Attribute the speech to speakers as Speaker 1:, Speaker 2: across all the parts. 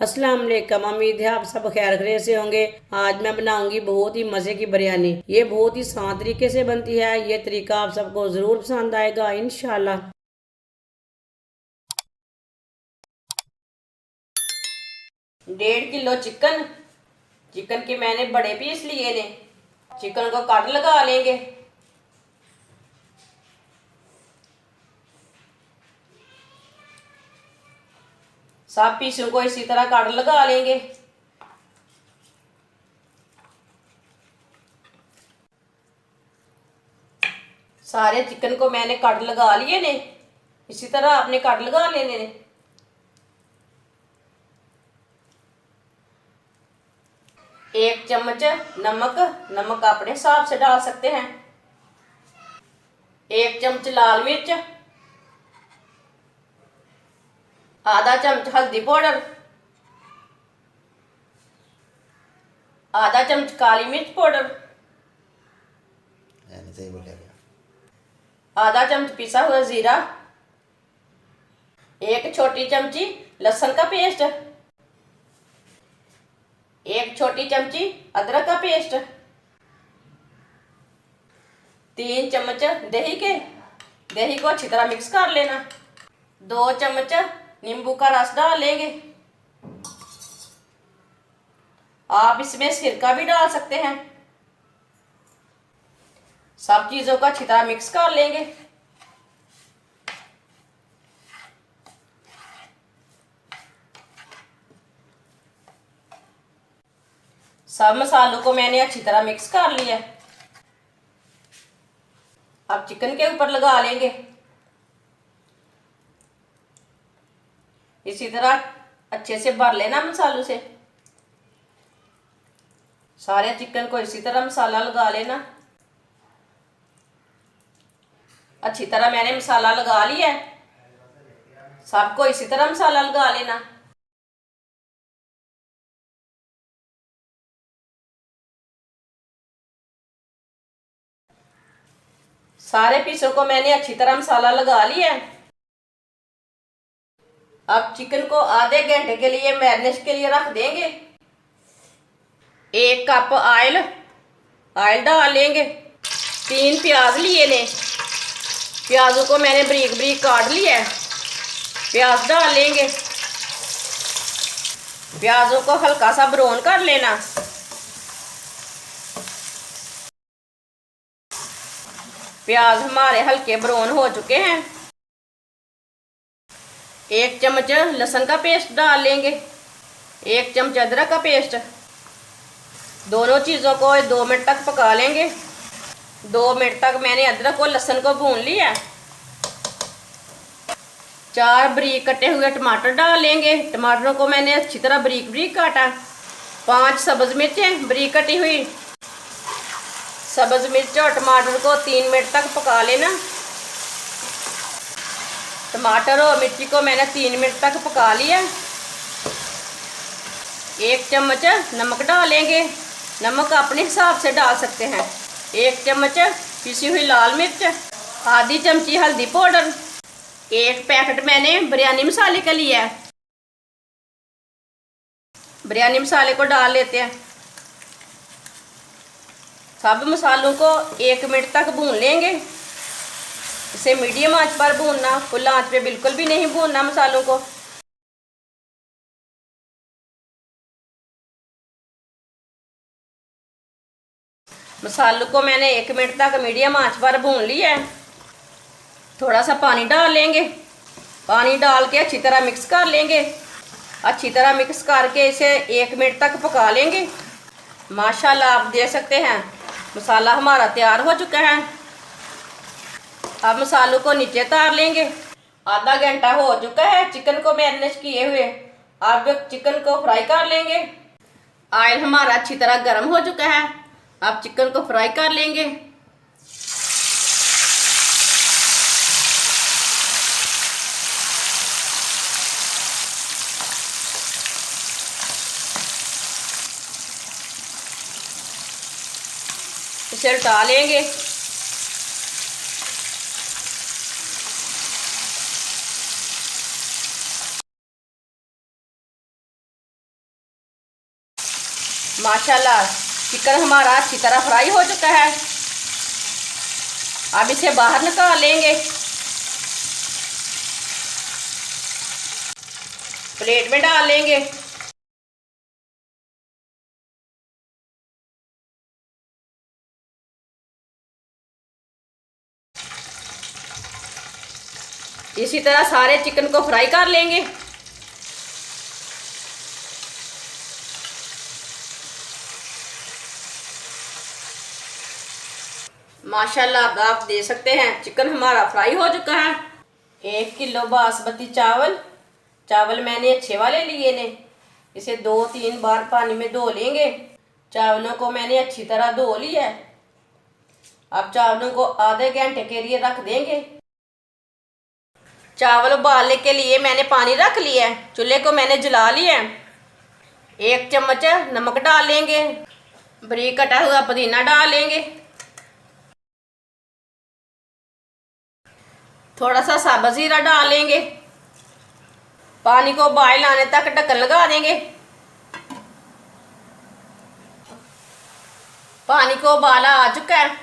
Speaker 1: अस्सलाम वालेकुम। उम्मीद है आप सब खैर खैरियत से होंगे। आज मैं बनाऊंगी बहुत ही मजे की बिरयानी। ये बहुत ही आसान तरीके से बनती है। ये तरीका आप सबको जरूर पसंद आएगा इंशाल्लाह। 1.5 किलो चिकन। चिकन के मैंने बड़े पीस लिए ने। चिकन को काट लगा लेंगे। सब पीसों को इसी तरह काट लगा लेंगे। सारे चिकन को मैंने काट लगा लिए ने। इसी तरह आपने काट लगा लेने ने। एक चम्मच नमक। नमक अपने हिसाब से डाल सकते हैं। एक चम्मच लाल मिर्च। आधा चम्मच हल्दी पाउडर। आधा चम्मच काली मिर्च पाउडर।
Speaker 2: सही बोला गया।
Speaker 1: आधा चम्मच पिसा हुआ जीरा। एक छोटी चमची लहसुन का पेस्ट। एक छोटी चमची अदरक का पेस्ट। 3 चम्मच दही के। दही को अच्छी तरह मिक्स कर लेना। 2 चम्मच नींबू का रस डाल लेंगे। आप इसमें सिरका भी डाल सकते हैं। सब चीजों को अच्छी तरह मिक्स कर लेंगे। सब मसालों को मैंने अच्छी तरह मिक्स कर लिया। अब चिकन के ऊपर लगा लेंगे। इसी तरह अच्छे से भर लेना मसालों से। सारे चिकन को इसी तरह मसाला लगा लेना। अच्छी तरह मैंने मसाला लगा लिया है। सबको इसी तरह मसाला लगा लेना। सारे पीसों को मैंने अच्छी तरह मसाला लगा लिया है। अब चिकन को आधे घंटे के लिए मैरिनेट के लिए रख देंगे। 1 कप ऑयल डाल लेंगे। 3 प्याज लिए ने। प्याजों को मैंने बारीक बारीक काट लिया है। प्याज डाल लेंगे। प्याजों को हल्का सा ब्राउन कर लेना। प्याज हमारे हल्के ब्राउन हो चुके हैं। 1 चम्मच लहसुन का पेस्ट डाल लेंगे। 1 चम्मच अदरक का पेस्ट। दोनों चीज़ों को 2 मिनट तक पका लेंगे। 2 मिनट तक मैंने अदरक और लहसुन को भून लिया। 4 बारीक कटे हुए टमाटर डाल लेंगे। टमाटरों को मैंने अच्छी तरह बारीक बारीक काटा। 5 सब्ज मिर्चें बारीक कटी हुई। सब्ज मिर्च और टमाटर को 3 मिनट तक पका लेना। टमाटर और मिर्ची को मैंने 3 मिनट तक पका लिया। 1 चम्मच नमक डालेंगे। नमक अपने हिसाब से डाल सकते हैं। 1 चम्मच पिसी हुई लाल मिर्च। आधी चमची हल्दी पाउडर। 1 पैकेट मैंने बिरयानी मसाले का लिया है। बिरयानी मसाले को डाल लेते हैं। सब मसालों को 1 मिनट तक भून लेंगे। इसे मीडियम आंच पर भूनना, फुल आंच पे बिल्कुल भी नहीं भूनना मसालों को। मसालों को मैंने 1 मिनट तक मीडियम आंच पर भून लिया है। थोड़ा सा पानी डाल लेंगे। पानी डाल के अच्छी तरह मिक्स कर लेंगे। अच्छी तरह मिक्स करके इसे 1 मिनट तक पका लेंगे। माशाल्लाह आप देख सकते हैं मसाला हमारा तैयार हो चुका है। अब मसालों को नीचे उतार लेंगे। आधा घंटा हो चुका है चिकन को मैरिनेट किए हुए। अब चिकन को फ्राई कर लेंगे। ऑयल हमारा अच्छी तरह गर्म हो चुका है। अब चिकन को फ्राई कर लेंगे। इसे उल्टा लेंगे। माशाल्लाह चिकन हमारा अच्छी तरह फ्राई हो चुका है। अब इसे बाहर निकाल लेंगे, प्लेट में डाल लेंगे। इसी तरह सारे चिकन को फ्राई कर लेंगे। माशाल्लाह आप देख सकते हैं चिकन हमारा फ्राई हो चुका है। 1 किलो बासमती चावल मैंने अच्छे वाले लिए ने। इसे 2-3 बार पानी में धो लेंगे। चावलों को मैंने अच्छी तरह धो लिया है। अब चावलों को आधे घंटे के लिए रख देंगे। चावल उबालने के लिए मैंने पानी रख लिया है। चूल्हे को मैंने जला लिया है। 1 चम्मच नमक डाल लेंगे। बारीक कटा हुआ पुदीना डाल लेंगे। थोड़ा सा साबुत जीरा डाल लेंगे। पानी को उबाल आने तक ढक्कन लगा देंगे। पानी को उबाला आ चुका है।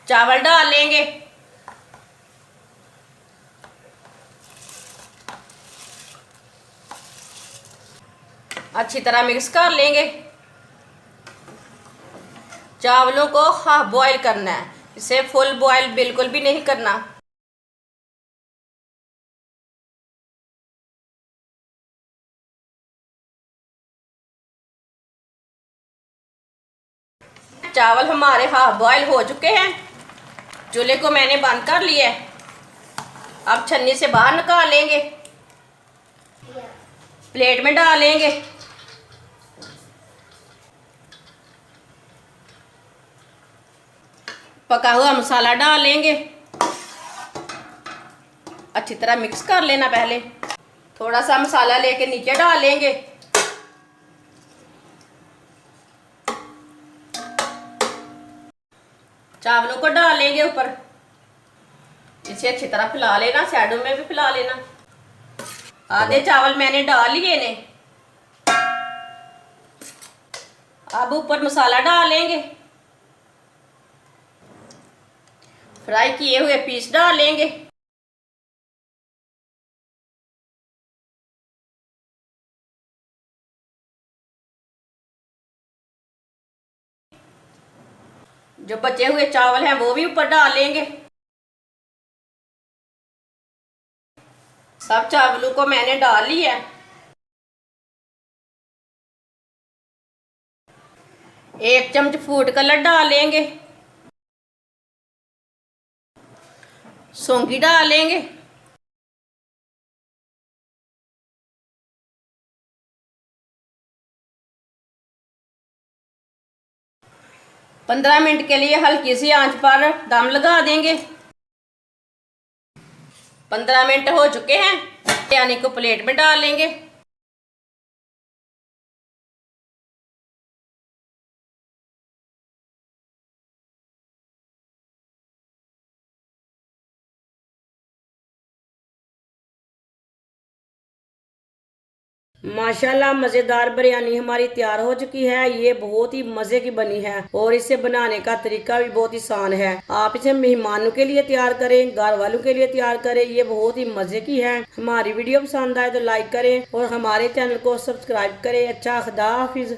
Speaker 1: चावल डाल लेंगे। अच्छी तरह मिक्स कर लेंगे। चावलों को हाफ बॉईल करना है, इसे फुल बॉईल बिल्कुल भी नहीं करना। चावल हमारे हाफ बॉईल हो चुके हैं। चूल्हे को मैंने बंद कर लिया है। अब छन्नी से बाहर निकाल लेंगे, प्लेट में डाल लेंगे। पका हुआ मसाला डाल लेंगे। अच्छी तरह मिक्स कर लेना। पहले थोड़ा सा मसाला लेके नीचे डाल लेंगे। चावलों को डाल लेंगे ऊपर। इसे अच्छी तरह फैला लेना, साइडों में भी फैला लेना। आधे चावल मैंने डाल लिए ने। अब ऊपर मसाला डाल लेंगे। फ्राई किए हुए पीस डाल लेंगे। जो बचे हुए चावल हैं वो भी ऊपर डाल लेंगे। सब चावलों को मैंने डाल लिया है। 1 चम्मच फूड कलर डाल लेंगे। सौंगी डाल लेंगे। पंद्रह मिनट के लिए हल्की सी आंच पर दम लगा देंगे। 15 मिनट हो चुके हैं। बिरयानी को प्लेट में डाल लेंगे। माशाल्लाह मज़ेदार बिरयानी हमारी तैयार हो चुकी है। ये बहुत ही मज़े की बनी है और इसे बनाने का तरीका भी बहुत ही आसान है। आप इसे मेहमानों के लिए तैयार करें, घर वालों के लिए तैयार करें। ये बहुत ही मज़े की है। हमारी वीडियो पसंद आए तो लाइक करें और हमारे चैनल को सब्सक्राइब करें। अच्छा, खुदा हाफिज।